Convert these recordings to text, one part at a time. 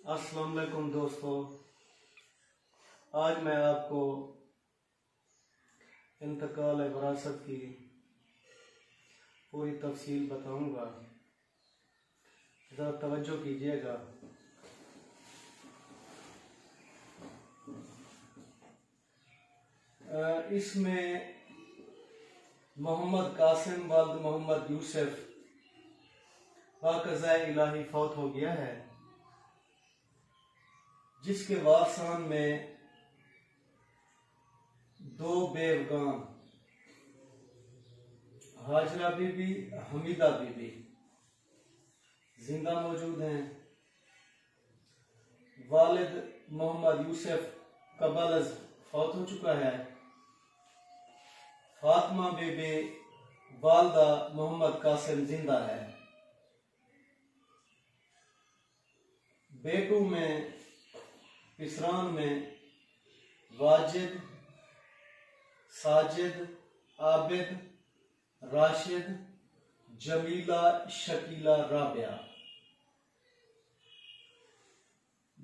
अस्सलाम वालेकुम दोस्तों, आज मैं आपको इंतकाल विरासत की पूरी तफसील बताऊंगा। ज़रा तवज्जो कीजिएगा। इसमें मोहम्मद कासिम वालिद मोहम्मद यूसुफ बाक़ज़ाए इलाही फौत हो गया है, जिसके वारसान में दो बेवगान हाजरा बीबी, हमीदा बीबी जिंदा मौजूद हैं। वालिद मोहम्मद यूसुफ का बलज फौत हो चुका है। फातिमा बीबी वालदा मोहम्मद कासिम जिंदा है। बेटू में पिसरान में वाजिद, साजिद, आबिद, राशिद, जमीला, शकीला, राबिया।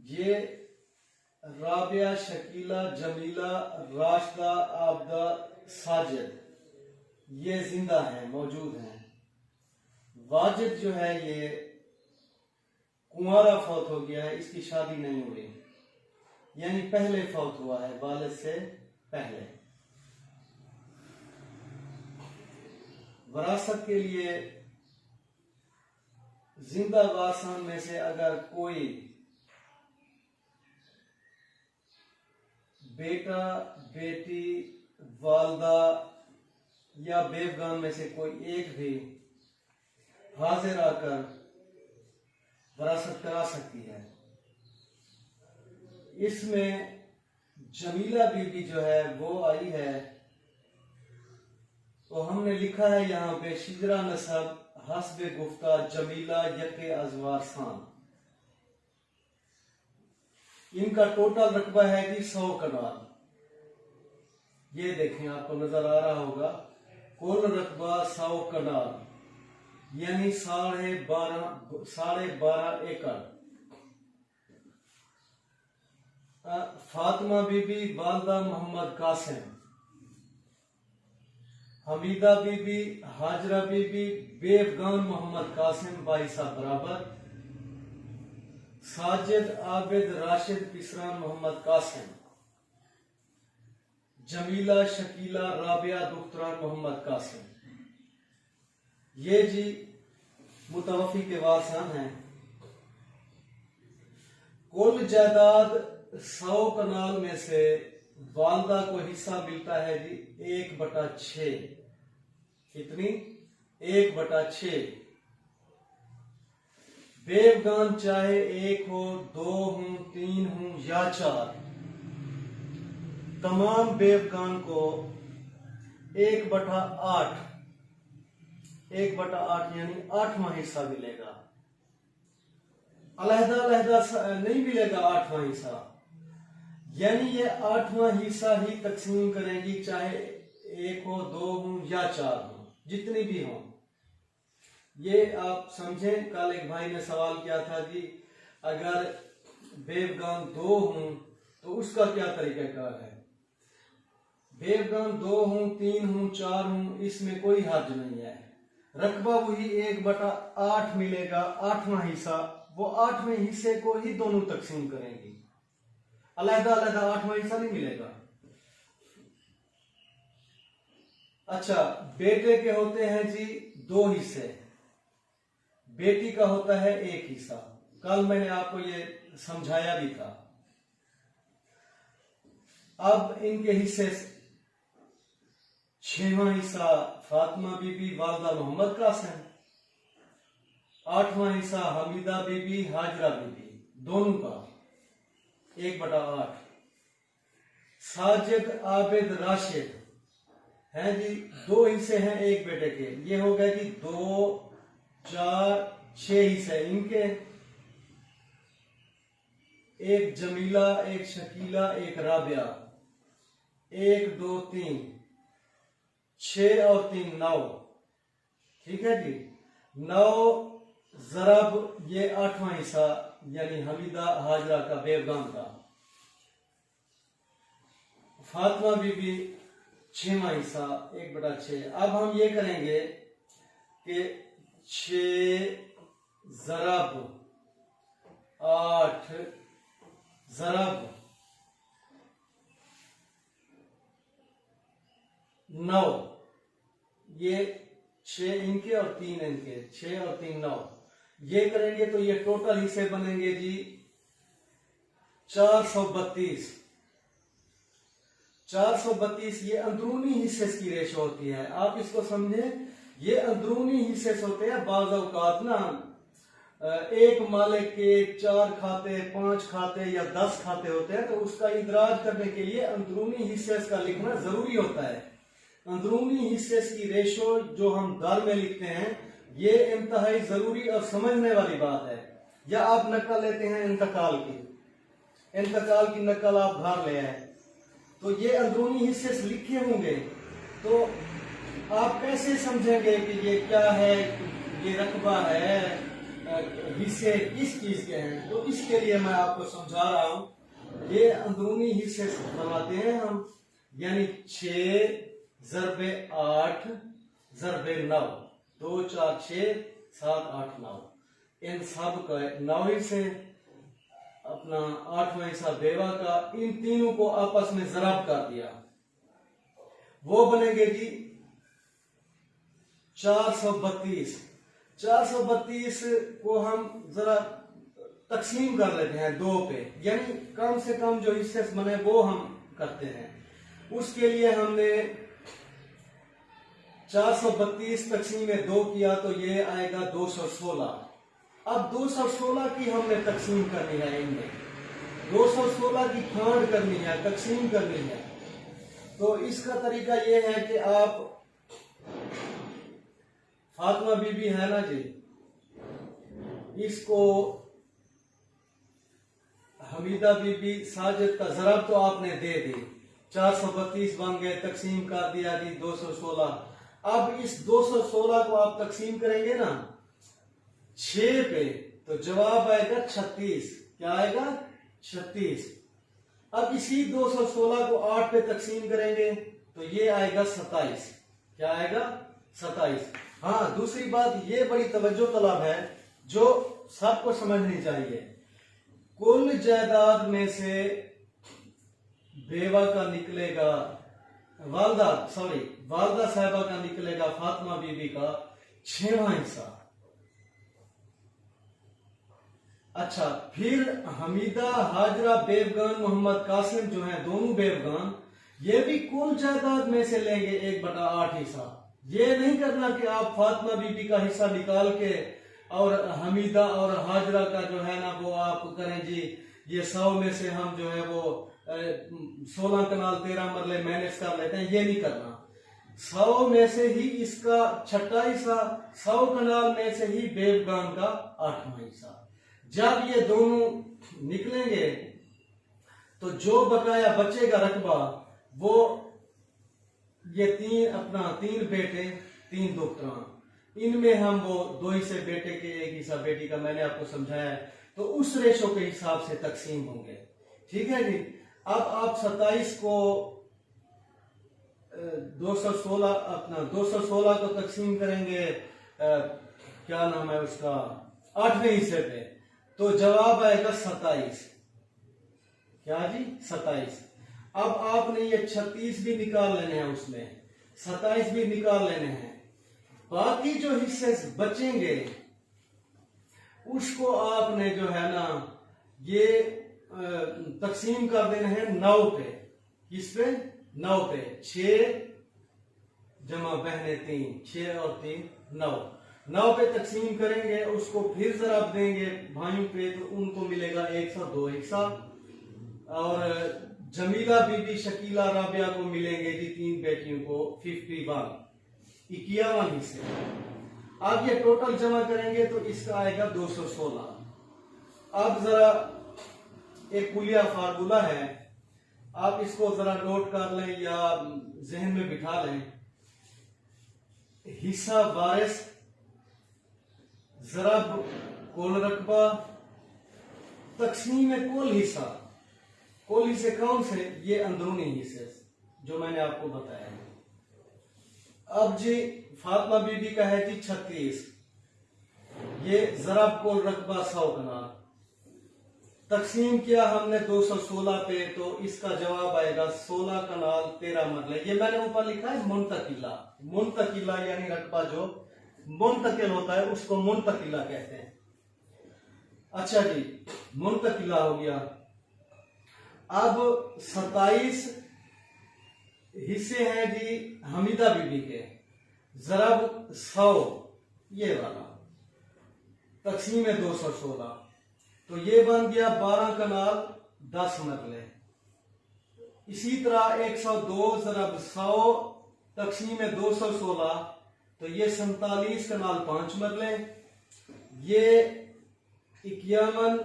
ये राबिया, शकीला, जमीला, राशिदा, आबदा, साजिद ये जिंदा हैं, मौजूद हैं। वाजिद जो है ये कुंवारा फौत हो गया है, इसकी शादी नहीं हुई, यानी पहले फौत हुआ है, वालिद से पहले। वरासत के लिए जिंदा वारसान में से अगर कोई बेटा, बेटी, वालदा या बेवगान में से कोई एक भी हाजिर आकर वरासत करा सकती है। इसमें जमीला बीबी जो है वो आई है, तो हमने लिखा है यहाँ पे शिजरा नसब हस्बे गुफ्ता जमीला यके अजवार सान। इनका टोटल रकबा है कि 100 कनाल। ये देखें, आपको नजर आ रहा होगा, कुल रकबा 100 कनाल यानी 12.5 एकड़। फातिमा बीबी वालदा मोहम्मद कासिम, हमीदा बीबी, हाजरा बीबी, बेवगान मोहम्मद कासिम बाइसा बराबर, साजिद, आबिद, राशिद, पिसरान मोहम्मद कासिम, जमीला, शकीला, राबिया, दुख्तरान मोहम्मद कासिम। ये जी मुतवफी के वारसान हैं। कुल जायदाद 100 कनाल में से वालदा को हिस्सा मिलता है जी 1/6। कितनी? 1/6। बेवगान चाहे 1 हो, 2 हो, 3 हो या 4, तमाम बेवगान को 1/8 यानी 8वां हिस्सा मिलेगा। अलहदा अलहदा नहीं मिलेगा 8वां हिस्सा, यानी ये 8वां हिस्सा ही तकसीम करेंगी, चाहे 1 हो, 2 हो या 4 हो, जितनी भी हो। ये आप समझें। कल एक भाई ने सवाल किया था जी, अगर बेवगान 2 हों तो उसका क्या तरीकाकार है। बेवगान 2 हों, 3 हों, 4 हों, इसमें कोई हर्ज नहीं है। रकबा वही 1/8 मिलेगा, 8वां हिस्सा। वो 8वें हिस्से को ही दोनों तकसीम करेंगी, अलहदा अलहदा 8वां हिस्सा नहीं मिलेगा। अच्छा, बेटे के होते हैं जी 2 हिस्से, बेटी का होता है 1 हिस्सा। कल मैंने आपको ये समझाया भी था। अब इनके हिस्से 6वां हिस्सा फातिमा बीबी वालदा मोहम्मद कासिम, 8वां हिस्सा हमीदा बीबी, हाजरा बीबी, दोनों का 1/8। साजिद, आबिद, राशिद हैं जी 2 हिस्से हैं एक बेटे के। ये हो गए जी 2, 4, 6 हिस्से इनके। 1 जमीला, 1 शकीला, 1 राबिया, 1, 2, 3, 6 और 3 9। ठीक है जी। 9 जरब ये 8वां हिस्सा यानी हमीदा हाजरा का, बेवगान का। फातिमा बीबी 6वां हिस्सा 1/6। अब हम ये करेंगे कि 6 ज़रब 8 ज़रब 9, ये 6 इनके और 3 इनके, 6 और 3 9, ये करेंगे तो ये टोटल हिस्से बनेंगे जी 432। 432 ये अंदरूनी हिस्से की रेशो होती है। आप इसको समझे, ये अंदरूनी हिस्से होते हैं। बाज़ औक़ात ना एक मालिक के 4 खाते, 5 खाते या 10 खाते होते हैं, तो उसका इदराज करने के लिए अंदरूनी हिस्से का लिखना जरूरी होता है। अंदरूनी हिस्से की रेशो जो हम दर में लिखते हैं, ये इंतहाई जरूरी और समझने वाली बात है। या आप नकल लेते हैं इंतकाल की नकल आप घर ले आए, तो ये अंदरूनी हिस्से लिखे होंगे, तो आप कैसे समझेंगे कि ये क्या है, ये रकबा है, हिस्से किस चीज के हैं? तो इसके लिए मैं आपको समझा रहा हूं। ये अंदरूनी हिस्से बनाते हैं हम, यानी 6 ज़रबे 8 ज़रबे 9, 2 4 6 7 8 9, इन सब का 9 हिस्से, अपना 8वां हिस्सा बेवा का, इन तीनों को आपस में ज़रब कर दिया, वो बनेंगे जी 432। 432 को हम जरा तकसीम कर लेते हैं 2 पे, यानी कम से कम जो हिस्से बने वो हम करते हैं। उसके लिए हमने 432 तकसीम में 2 किया तो ये आएगा 216। अब 216 की हमने तकसीम करनी है, इनमें 216 की फांड करनी है, तकसीम करनी है। तो इसका तरीका यह है कि आप, फातिमा बीबी है ना जी, इसको हमीदा बीबी साजिद का ज़रब तो आपने दे दी, 432 बन गए, तकसीम कर दिया जी 216। अब इस 216 को आप तकसीम करेंगे ना 6 पे, तो जवाब आएगा 36। क्या आएगा? 36। अब इसी 216 को 8 पे तकसीम करेंगे तो ये आएगा 27। क्या आएगा? 27। हाँ, दूसरी बात ये बड़ी तवज्जो तलब है जो सबको समझनी चाहिए। कुल जायदाद में से बेवा का निकलेगा, वालदा साहिबा का निकलेगा, फातिमा बीबी का 6वां हिस्सा। अच्छा, फिर हमीदा हाजरा बेवगान मोहम्मद कासिम जो हैं, दोनों बेवगान, ये भी कुल जायदाद में से लेंगे 1/8 हिस्सा। ये नहीं करना कि आप फातिमा बीबी का हिस्सा निकाल के और हमीदा और हाजरा का जो है ना वो आप करें जी, ये 100 में से हम जो है वो 16 कनाल 13 मरले मैनेज कर लेते हैं। ये नहीं करना। 100 में से ही इसका 6वां हिस्सा, 100 कनाल में से ही बेवगान का 8वां हिस्सा। जब ये दोनों निकलेंगे तो जो बकाया बचेगा रकबा, वो ये 3 बेटे 3 दुख्तरान, इनमें हम वो 2 हिस्से बेटे के, 1 हिस्सा बेटी का, मैंने आपको समझाया है, तो उस रेशो के हिसाब से तकसीम होंगे। ठीक है जी। अब आप 27 को 216 को तकसीम करेंगे, क्या नाम है उसका, 8वें हिस्से पे, तो जवाब आएगा 27। क्या जी? 27। अब आपने ये 36 भी निकाल लेने हैं, उसमें 27 भी निकाल लेने हैं। बाकी जो हिस्से बचेंगे उसको आपने जो है ना ये तकसीम कर देना है 9 पे। किस पे? 9 पे। 6 जमा बहने 3, 6 और 3 9, 9 पे तकसीम करेंगे, उसको फिर ज़रब देंगे भाइयों पे, तो उनको मिलेगा 102 हिस्सा। और जमीला बीबी शकीला राबिया को मिलेंगे जी 3 बेटियों को 51 हिस्से। अब ये टोटल जमा करेंगे तो इसका आएगा 216। अब जरा एक कुलिया फार्मूला है, आप इसको जरा नोट कर लें या जहन में बिठा लें। हिस्सा वारिस ज़रब कुल रकबा तकसीम में कुल हिस्सा, कुल हिस्से कौन से? ये अंदरूनी हिस्से जो मैंने आपको बताया है। अब जी फातिमा बीबी का है जी 36, ये ज़रब कुल रकबा 100 कनाल, तकसीम किया हमने 216 पे, तो इसका जवाब आएगा 16 कनाल 13 मरले। ये मैंने ऊपर लिखा है मुंतकिला, मुंतकिला यानी रकबा जो मुंतकिल होता है उसको मुंतकिला कहते हैं। अच्छा जी, मुंतकिला हो गया। अब 27 हिस्से हैं जी हमीदा बीबी के, ज़रब 100 ये वाला, तकसीम में 216, तो ये बन गया 12 कनाल 10 मरले। इसी तरह 102 ज़रब 100 तकसीम में 216, तो ये 47 कनाल 5 मरले। ये 51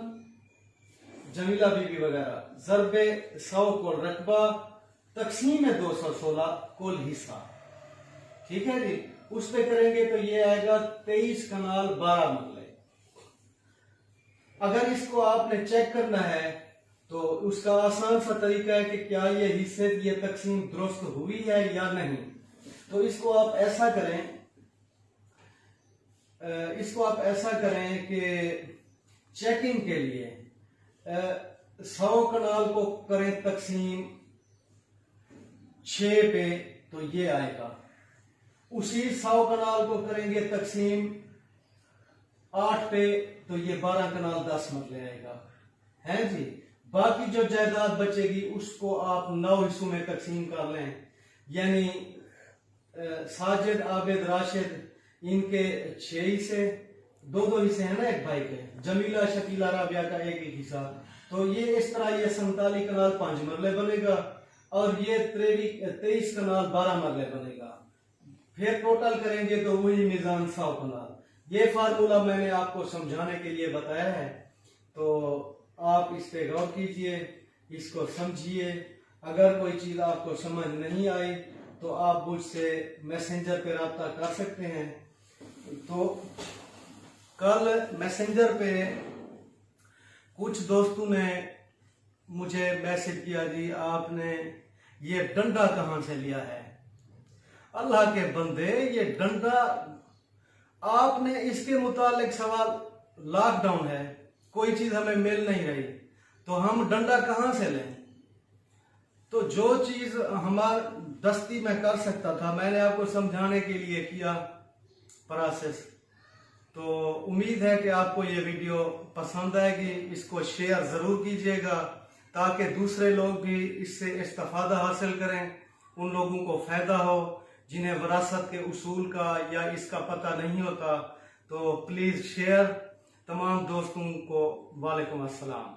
जमीला बीबी वगैरह, ज़रबे 100 कुल रकबा, तकसीम में 216 कुल हिस्सा। ठीक है जी, उस पे करेंगे तो ये आएगा 23 कनाल 12 मरले। अगर इसको आपने चेक करना है तो उसका आसान सा तरीका है कि क्या ये हिस्से ये तकसीम दुरुस्त हुई है या नहीं। तो इसको आप ऐसा करें कि चेकिंग के लिए 100 कनाल को करें तकसीम 6 पे, तो ये आएगा। उसी 100 कनाल को करेंगे तकसीम 8 पे, तो ये 12 कनाल 10 मरले आएगा, है जी। बाकी जो जायदाद बचेगी उसको आप 9 हिस्सों में तकसीम कर लें, यानी साजिद, आबिद, राशिद इनके 6 हिस्से, 2-2 हिस्से हैं ना एक भाई के, जमीला, शकीला, राबिया का एक हिस्सा, तो ये इस तरह ये 47 कनाल 5 मरले बनेगा, और ये 23 कनाल 12 मरले बनेगा। फिर टोटल करेंगे तो वही मीजान 100 कनाल। ये फार्मूला मैंने आपको समझाने के लिए बताया है, तो आप इस पे गौर कीजिए, इसको समझिए। अगर कोई चीज आपको समझ नहीं आई तो आप मुझसे मैसेंजर पे रब्ता कर सकते हैं। तो कल मैसेंजर पे कुछ दोस्तों ने मुझे मैसेज किया, जी आपने ये डंडा कहां से लिया है? अल्लाह के बंदे, ये डंडा आपने इसके मुतालिक सवाल, लॉकडाउन है, कोई चीज हमें मिल नहीं रही, तो हम डंडा कहां से लें? तो जो चीज हमार दस्ती में कर सकता था मैंने आपको समझाने के लिए किया प्रोसेस। तो उम्मीद है कि आपको ये वीडियो पसंद आएगी, इसको शेयर जरूर कीजिएगा ताकि दूसरे लोग भी इससे इस्तेफादा हासिल करें, उन लोगों को फायदा हो जिन्हें विरासत के उसूल का या इसका पता नहीं होता। तो प्लीज शेयर तमाम दोस्तों को। वालेकुम अस्सलाम।